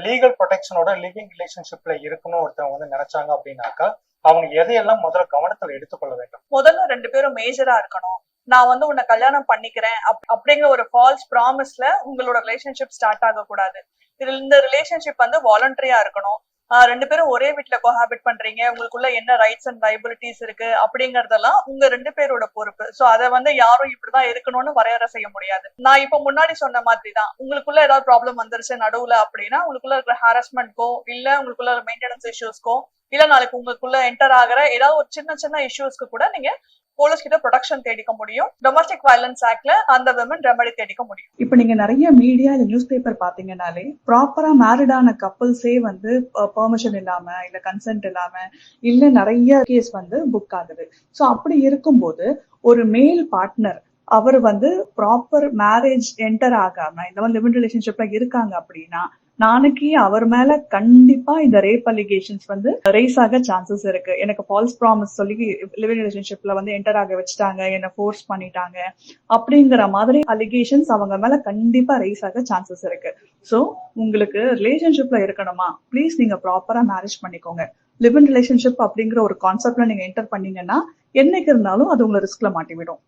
Legal ப்ரொடெக்ஷனோட living ரிலேஷன்ஷிப்ல இருக்கணும் ஒருத்தவங்க நினைச்சாங்க அப்படின்னாக்கா அவங்க எதையெல்லாம் முதல்ல கவனத்துல எடுத்துக்கொள்ள வேண்டும்? முதல்ல 2 பேரும் மேஜரா இருக்கணும். நான் உன்னை கல்யாணம் பண்ணிக்கிறேன் அப்படிங்கிற ஒரு ஃபால்ஸ் ப்ராமிஸ்ல உங்களோட ரிலேஷன்ஷிப் ஸ்டார்ட் ஆக கூடாது. இந்த ரிலேஷன்ஷிப் வாலண்டரியா இருக்கணும். 2 பேரும் ஒரே வீட்டுல கோஹாபிட் பண்றீங்க, உங்களுக்குள்ள என்ன ரைட்ஸ் அண்ட் லைபிலிட்டிஸ் இருக்கு அப்படிங்கறதெல்லாம் உங்க 2 பேரோட பொறுப்பு. சோ அதை யாரும் இப்படிதான் இருக்கணும்னு வரையறை செய்ய முடியாது. நான் இப்ப முன்னாடி சொன்ன மாதிரி தான், உங்களுக்குள்ள ஏதாவது ப்ராப்ளம் வந்துருச்சு நடுவுல அப்படின்னா உங்களுக்குள்ள இருக்கிற ஹாரஸ்மெண்ட்கோ இல்ல உங்களுக்குள்ள மெயின்டெனன்ஸ் இஷ்யூஸ்க்கோ இல்ல நாளைக்கு உங்களுக்குள்ள என்டர் ஆகிற ஏதாவது ஒரு சின்ன சின்ன இஷ்யூஸ்க்கு கூட நீங்க போலீஸ் கிட்ட ப்ரொடெக்ஷன் தேடிக்க முடியும். டொமஸ்டிக் வயலன்ஸ் ஆக்ட்ல அந்த விமன் ரெமெடி தேடிக்க முடியும். இப்ப நீங்க நிறைய மீடியா இல்ல நியூஸ் பேப்பர் பாத்தீங்கன்னாலே ப்ராப்பரா மேரிடான கப்பல்ஸே பெர்மிஷன் இல்லாம இல்ல கன்சென்ட் இல்லாம இல்ல நிறைய கேஸ் புக் ஆகுது. சோ அப்படி இருக்கும்போது ஒரு மேல் பார்ட்னர் அவர் ப்ராப்பர் மேரேஜ் என்டர் ஆகாம இந்த மாதிரி லிவ் இன் ரிலேஷன்ஷிப்ல இருக்காங்க அப்படின்னா நாளைக்கு அவர் மேல கண்டிப்பா இந்த ரேப் அலிகேஷன்ஸ் ரைஸ் ஆக சான்சஸ் இருக்கு. எனக்கு ஃபால்ஸ் ப்ராமிஸ் சொல்லி லிவ் இன் ரிலேஷன்ஷிப்ல என்டர் ஆக வச்சுட்டாங்க, என்ன ஃபோர்ஸ் பண்ணிட்டாங்க அப்படிங்கிற மாதிரி அலிகேஷன்ஸ் அவங்க மேல கண்டிப்பா ரைஸ் ஆக சான்சஸ் இருக்கு. சோ உங்களுக்கு ரிலேஷன்ஷிப்ல இருக்கணுமா, ப்ளீஸ் நீங்க ப்ராப்பரா மேரேஜ் பண்ணிக்கோங்க. லிவ் இன் ரிலேஷன்ஷிப் அப்படிங்கிற ஒரு கான்செப்ட்ல நீங்க என்டர் பண்ணீங்கன்னா என்னைக்கு இருந்தாலும் அது உங்களை ரிஸ்க்ல மாட்டிவிடும்.